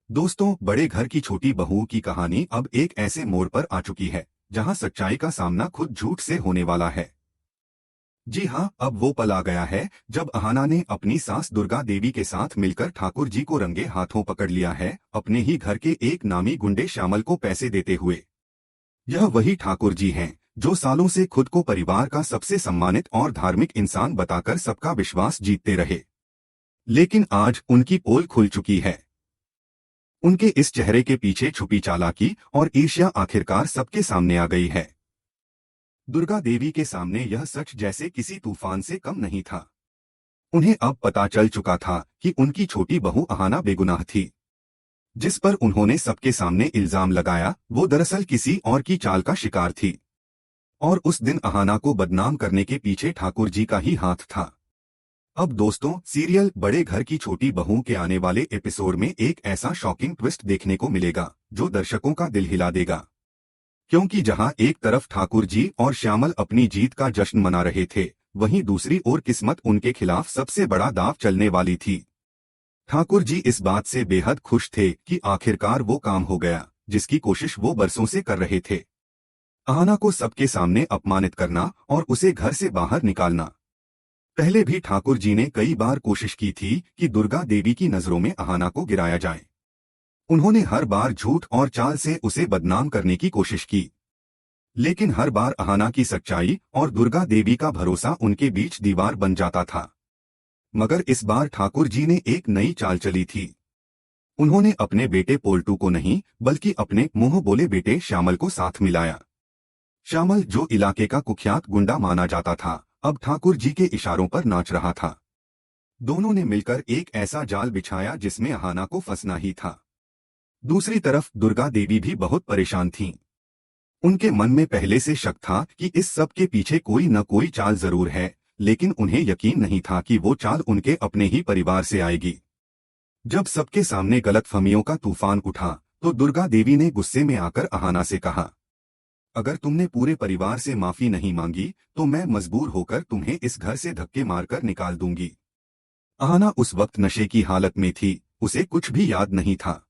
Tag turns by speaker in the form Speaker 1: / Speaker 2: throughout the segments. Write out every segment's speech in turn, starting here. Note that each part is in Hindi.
Speaker 1: दोस्तों, बड़े घर की छोटी बहू की कहानी अब एक ऐसे मोड़ पर आ चुकी है जहां सच्चाई का सामना खुद झूठ से होने वाला है। जी हाँ, अब वो पल आ गया है जब अहाना ने अपनी सास दुर्गा देवी के साथ मिलकर ठाकुर जी को रंगे हाथों पकड़ लिया है, अपने ही घर के एक नामी गुंडे श्यामल को पैसे देते हुए। यह वही ठाकुर जी हैं जो सालों से खुद को परिवार का सबसे सम्मानित और धार्मिक इंसान बताकर सबका विश्वास जीतते रहे। लेकिन आज उनकी पोल खुल चुकी है। उनके इस चेहरे के पीछे छुपी चालाकी और ईर्ष्या आखिरकार सबके सामने आ गई है। दुर्गा देवी के सामने यह सच जैसे किसी तूफान से कम नहीं था। उन्हें अब पता चल चुका था कि उनकी छोटी बहू अहाना बेगुनाह थी। जिस पर उन्होंने सबके सामने इल्जाम लगाया, वो दरअसल किसी और की चाल का शिकार थी। और उस दिन अहाना को बदनाम करने के पीछे ठाकुर जी का ही हाथ था। अब दोस्तों, सीरियल बड़े घर की छोटी बहू के आने वाले एपिसोड में एक ऐसा शॉकिंग ट्विस्ट देखने को मिलेगा जो दर्शकों का दिल हिला देगा। क्योंकि जहां एक तरफ ठाकुर जी और श्यामल अपनी जीत का जश्न मना रहे थे, वहीं दूसरी ओर किस्मत उनके खिलाफ सबसे बड़ा दांव चलने वाली थी। ठाकुर जी इस बात से बेहद खुश थे कि आखिरकार वो काम हो गया जिसकी कोशिश वो बरसों से कर रहे थे। अहाना को सबके सामने अपमानित करना और उसे घर से बाहर निकालना। पहले भी ठाकुर जी ने कई बार कोशिश की थी कि दुर्गा देवी की नजरों में अहाना को गिराया जाए। उन्होंने हर बार झूठ और चाल से उसे बदनाम करने की कोशिश की, लेकिन हर बार अहाना की सच्चाई और दुर्गा देवी का भरोसा उनके बीच दीवार बन जाता था। मगर इस बार ठाकुर जी ने एक नई चाल चली थी। उन्होंने अपने बेटे पोल्टू को नहीं, बल्कि अपने मुंह बोले बेटे श्यामल को साथ मिलाया। श्यामल, जो इलाके का कुख्यात गुंडा माना जाता था, अब ठाकुर जी के इशारों पर नाच रहा था। दोनों ने मिलकर एक ऐसा जाल बिछाया जिसमें अहाना को फंसना ही था। दूसरी तरफ दुर्गा देवी भी बहुत परेशान थीं। उनके मन में पहले से शक था कि इस सब के पीछे कोई न कोई चाल जरूर है, लेकिन उन्हें यकीन नहीं था कि वो चाल उनके अपने ही परिवार से आएगी। जब सबके सामने गलतफहमियों का तूफान उठा, तो दुर्गा देवी ने गुस्से में आकर अहाना से कहा, अगर तुमने पूरे परिवार से माफी नहीं मांगी तो मैं मजबूर होकर तुम्हें इस घर से धक्के मारकर निकाल दूंगी। अहाना उस वक्त नशे की हालत में थी, उसे कुछ भी याद नहीं था।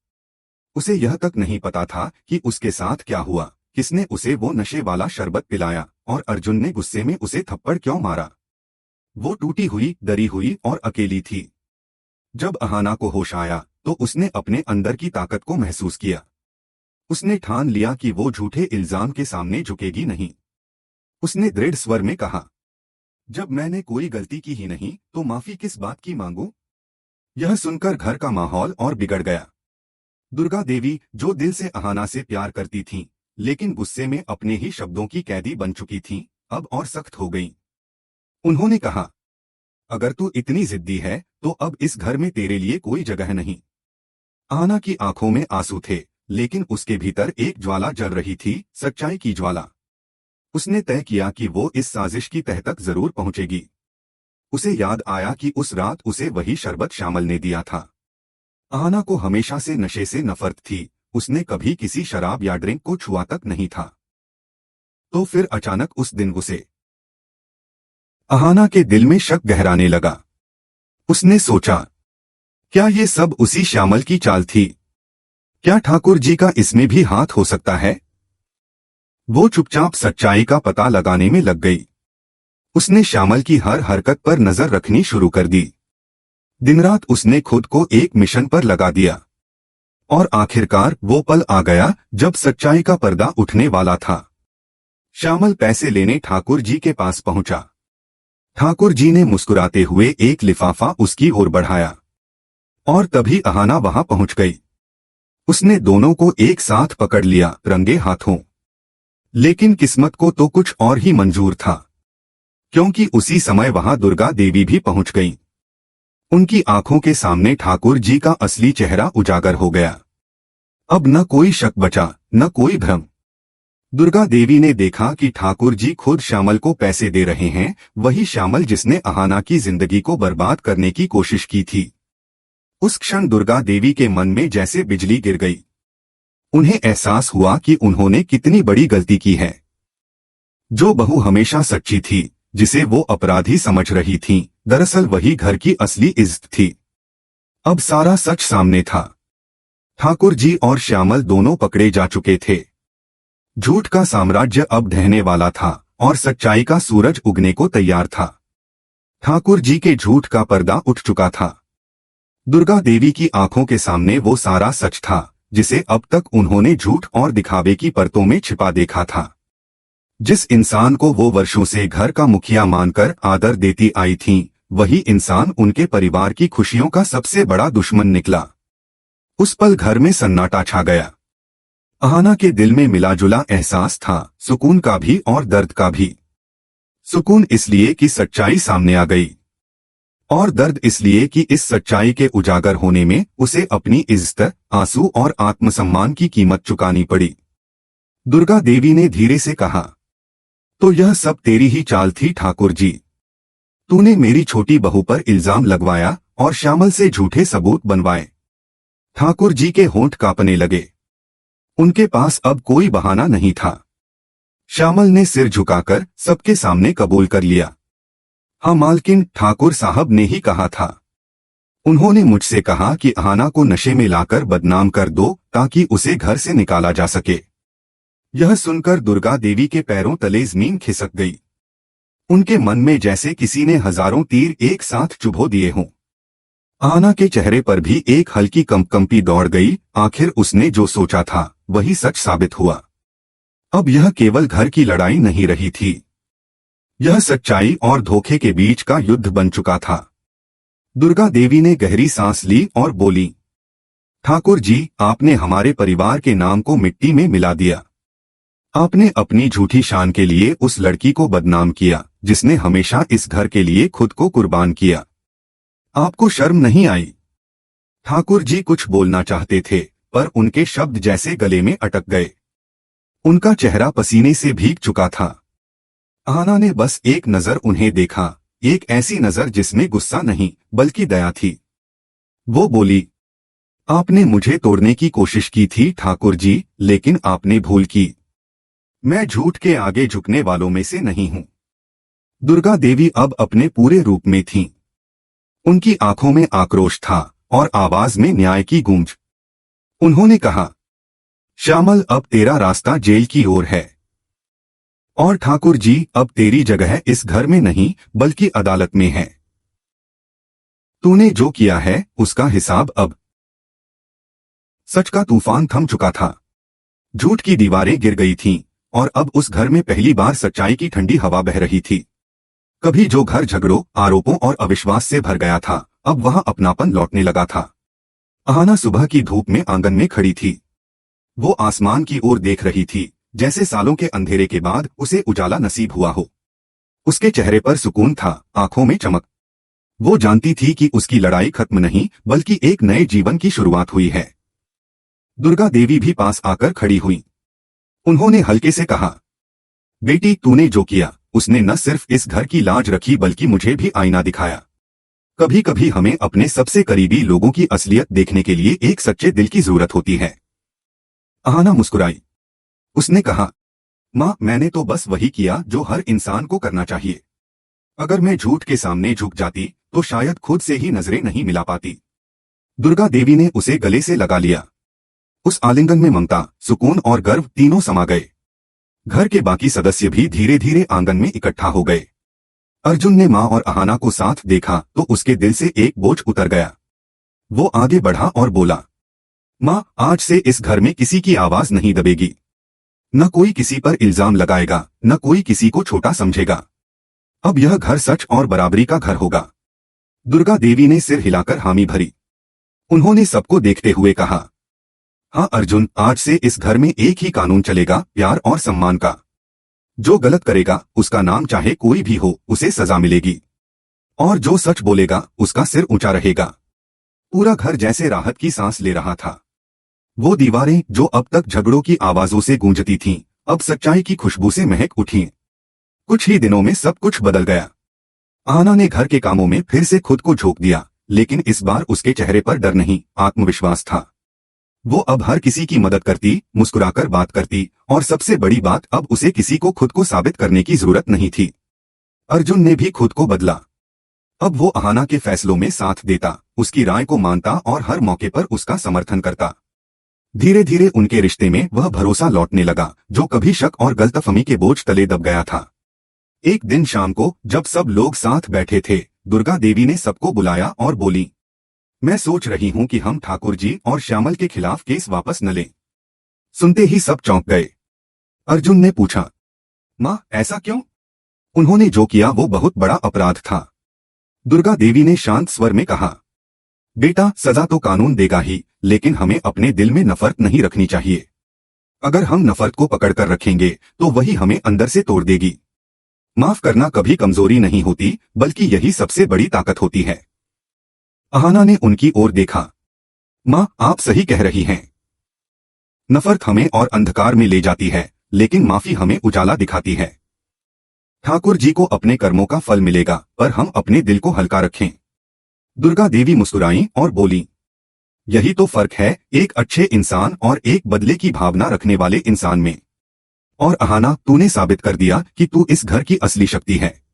Speaker 1: उसे यह तक नहीं पता था कि उसके साथ क्या हुआ, किसने उसे वो नशे वाला शरबत पिलाया और अर्जुन ने गुस्से में उसे थप्पड़ क्यों मारा। वो टूटी हुई, डरी हुई और अकेली थी। जब अहाना को होश आया तो उसने अपने अंदर की ताकत को महसूस किया। उसने ठान लिया कि वो झूठे इल्जाम के सामने झुकेगी नहीं। उसने दृढ़ स्वर में कहा, जब मैंने कोई गलती की ही नहीं तो माफी किस बात की मांगू। यह सुनकर घर का माहौल और बिगड़ गया। दुर्गा देवी, जो दिल से अहाना से प्यार करती थीं, लेकिन गुस्से में अपने ही शब्दों की कैदी बन चुकी थीं, अब और सख्त हो गईं। उन्होंने कहा, अगर तू इतनी जिद्दी है तो अब इस घर में तेरे लिए कोई जगह नहीं। अहाना की आंखों में आंसू थे, लेकिन उसके भीतर एक ज्वाला जल रही थी, सच्चाई की ज्वाला। उसने तय किया कि वो इस साजिश की तह तक जरूर पहुंचेगी। उसे याद आया कि उस रात उसे वही शरबत श्यामल ने दिया था। अहाना को हमेशा से नशे से नफरत थी, उसने कभी किसी शराब या ड्रिंक को छुआ तक नहीं था। तो फिर अचानक उस दिन उसे अहाना के दिल में शक गहराने लगा। उसने सोचा, क्या ये सब उसी श्यामल की चाल थी? क्या ठाकुर जी का इसमें भी हाथ हो सकता है? वो चुपचाप सच्चाई का पता लगाने में लग गई। उसने श्यामल की हर हरकत पर नजर रखनी शुरू कर दी। दिन रात उसने खुद को एक मिशन पर लगा दिया। और आखिरकार वो पल आ गया जब सच्चाई का पर्दा उठने वाला था। श्यामल पैसे लेने ठाकुर जी के पास पहुंचा। ठाकुर जी ने मुस्कुराते हुए एक लिफाफा उसकी ओर बढ़ाया। और तभी अहाना वहां पहुंच गई। उसने दोनों को एक साथ पकड़ लिया, रंगे हाथों। लेकिन किस्मत को तो कुछ और ही मंजूर था, क्योंकि उसी समय वहां दुर्गा देवी भी पहुंच गईं। उनकी आंखों के सामने ठाकुर जी का असली चेहरा उजागर हो गया। अब न कोई शक बचा, न कोई भ्रम। दुर्गा देवी ने देखा कि ठाकुर जी खुद श्यामल को पैसे दे रहे हैं, वही श्यामल जिसने अहाना की जिंदगी को बर्बाद करने की कोशिश की थी। उस क्षण दुर्गा देवी के मन में जैसे बिजली गिर गई। उन्हें एहसास हुआ कि उन्होंने कितनी बड़ी गलती की है। जो बहू हमेशा सच्ची थी, जिसे वो अपराधी समझ रही थीं, दरअसल वही घर की असली इज्जत थी। अब सारा सच सामने था। ठाकुर जी और श्यामल दोनों पकड़े जा चुके थे। झूठ का साम्राज्य अब ढहने वाला था और सच्चाई का सूरज उगने को तैयार था। ठाकुर जी के झूठ का पर्दा उठ चुका था। दुर्गा देवी की आंखों के सामने वो सारा सच था जिसे अब तक उन्होंने झूठ और दिखावे की परतों में छिपा देखा था। जिस इंसान को वो वर्षों से घर का मुखिया मानकर आदर देती आई थीं, वही इंसान उनके परिवार की खुशियों का सबसे बड़ा दुश्मन निकला। उस पल घर में सन्नाटा छा गया। अहाना के दिल में मिलाजुला एहसास था, सुकून का भी और दर्द का भी। सुकून इसलिए कि सच्चाई सामने आ गई, और दर्द इसलिए कि इस सच्चाई के उजागर होने में उसे अपनी इज्जत, आंसू और आत्मसम्मान की कीमत चुकानी पड़ी। दुर्गा देवी ने धीरे से कहा, तो यह सब तेरी ही चाल थी ठाकुर जी। तूने मेरी छोटी बहू पर इल्जाम लगवाया और श्यामल से झूठे सबूत बनवाए। ठाकुर जी के होंठ कांपने लगे। उनके पास अब कोई बहाना नहीं था। श्यामल ने सिर झुकाकर सबके सामने कबूल कर लिया। हाँ मालकिन, ठाकुर साहब ने ही कहा था। उन्होंने मुझसे कहा कि अहाना को नशे में लाकर बदनाम कर दो ताकि उसे घर से निकाला जा सके। यह सुनकर दुर्गा देवी के पैरों तले जमीन खिसक गई। उनके मन में जैसे किसी ने हजारों तीर एक साथ चुभो दिए हों। अहाना के चेहरे पर भी एक हल्की कंपकंपी दौड़ गई। आखिर उसने जो सोचा था वही सच साबित हुआ। अब यह केवल घर की लड़ाई नहीं रही थी, यह सच्चाई और धोखे के बीच का युद्ध बन चुका था। दुर्गा देवी ने गहरी सांस ली और बोली, ठाकुर जी, आपने हमारे परिवार के नाम को मिट्टी में मिला दिया। आपने अपनी झूठी शान के लिए उस लड़की को बदनाम किया जिसने हमेशा इस घर के लिए खुद को कुर्बान किया। आपको शर्म नहीं आई? ठाकुर जी कुछ बोलना चाहते थे पर उनके शब्द जैसे गले में अटक गए। उनका चेहरा पसीने से भीग चुका था। अहाना ने बस एक नजर उन्हें देखा, एक ऐसी नजर जिसमें गुस्सा नहीं बल्कि दया थी। वो बोली, आपने मुझे तोड़ने की कोशिश की थी ठाकुर जी, लेकिन आपने भूल की। मैं झूठ के आगे झुकने वालों में से नहीं हूं। दुर्गा देवी अब अपने पूरे रूप में थीं। उनकी आंखों में आक्रोश था और आवाज में न्याय की गूंज। उन्होंने कहा, श्यामल, अब तेरा रास्ता जेल की ओर है। और ठाकुर जी, अब तेरी जगह इस घर में नहीं बल्कि अदालत में है। तूने जो किया है उसका हिसाब अब। सच का तूफान थम चुका था। झूठ की दीवारें गिर गई थीं और अब उस घर में पहली बार सच्चाई की ठंडी हवा बह रही थी। कभी जो घर झगड़ों, आरोपों और अविश्वास से भर गया था, अब वहां अपनापन लौटने लगा था। अहाना सुबह की धूप में आंगन में खड़ी थी। वो आसमान की ओर देख रही थी, जैसे सालों के अंधेरे के बाद उसे उजाला नसीब हुआ हो। उसके चेहरे पर सुकून था, आंखों में चमक। वो जानती थी कि उसकी लड़ाई खत्म नहीं बल्कि एक नए जीवन की शुरुआत हुई है। दुर्गा देवी भी पास आकर खड़ी हुई। उन्होंने हल्के से कहा, बेटी, तूने जो किया उसने न सिर्फ इस घर की लाज रखी बल्कि मुझे भी आईना दिखाया। कभी कभी हमें अपने सबसे करीबी लोगों की असलियत देखने के लिए एक सच्चे दिल की जरूरत होती है। अहाना मुस्कुराई। उसने कहा, माँ, मैंने तो बस वही किया जो हर इंसान को करना चाहिए। अगर मैं झूठ के सामने झुक जाती तो शायद खुद से ही नजरें नहीं मिला पाती। दुर्गा देवी ने उसे गले से लगा लिया। उस आलिंगन में ममता, सुकून और गर्व तीनों समा गए। घर के बाकी सदस्य भी धीरे धीरे आंगन में इकट्ठा हो गए। अर्जुन ने माँ और अहाना को साथ देखा तो उसके दिल से एक बोझ उतर गया। वो आगे बढ़ा और बोला, माँ, आज से इस घर में किसी की आवाज नहीं दबेगी। न कोई किसी पर इल्जाम लगाएगा, न कोई किसी को छोटा समझेगा। अब यह घर सच और बराबरी का घर होगा। दुर्गा देवी ने सिर हिलाकर हामी भरी। उन्होंने सबको देखते हुए कहा, हाँ अर्जुन, आज से इस घर में एक ही कानून चलेगा, प्यार और सम्मान का। जो गलत करेगा उसका नाम चाहे कोई भी हो, उसे सजा मिलेगी। और जो सच बोलेगा उसका सिर ऊंचा रहेगा। पूरा घर जैसे राहत की सांस ले रहा था। वो दीवारें जो अब तक झगड़ों की आवाजों से गूंजती थीं, अब सच्चाई की खुशबू से महक उठीं। कुछ ही दिनों में सब कुछ बदल गया। अहाना ने घर के कामों में फिर से खुद को झोंक दिया, लेकिन इस बार उसके चेहरे पर डर नहीं, आत्मविश्वास था। वो अब हर किसी की मदद करती, मुस्कुराकर बात करती, और सबसे बड़ी बात, अब उसे किसी को खुद को साबित करने की जरूरत नहीं थी। अर्जुन ने भी खुद को बदला। अब वो अहाना के फैसलों में साथ देता, उसकी राय को मानता और हर मौके पर उसका समर्थन करता। धीरे धीरे उनके रिश्ते में वह भरोसा लौटने लगा जो कभी शक और गलतफहमी के बोझ तले दब गया था। एक दिन शाम को जब सब लोग साथ बैठे थे, दुर्गा देवी ने सबको बुलाया और बोली, मैं सोच रही हूं कि हम ठाकुर जी और श्यामल के खिलाफ केस वापस न लें। सुनते ही सब चौंक गए। अर्जुन ने पूछा, माँ ऐसा क्यों? उन्होंने जो किया वो बहुत बड़ा अपराध था। दुर्गा देवी ने शांत स्वर में कहा, बेटा सजा तो कानून देगा ही, लेकिन हमें अपने दिल में नफरत नहीं रखनी चाहिए। अगर हम नफरत को पकड़कर रखेंगे तो वही हमें अंदर से तोड़ देगी। माफ करना कभी कमजोरी नहीं होती, बल्कि यही सबसे बड़ी ताकत होती है। अहाना ने उनकी ओर देखा। माँ आप सही कह रही हैं। नफरत हमें और अंधकार में ले जाती है, लेकिन माफी हमें उजाला दिखाती है। ठाकुर जी को अपने कर्मों का फल मिलेगा, पर हम अपने दिल को हल्का रखें। दुर्गा देवी मुस्कुराईं और बोली, यही तो फर्क है एक अच्छे इंसान और एक बदले की भावना रखने वाले इंसान में। और अहाना, तूने साबित कर दिया कि तू इस घर की असली शक्ति है।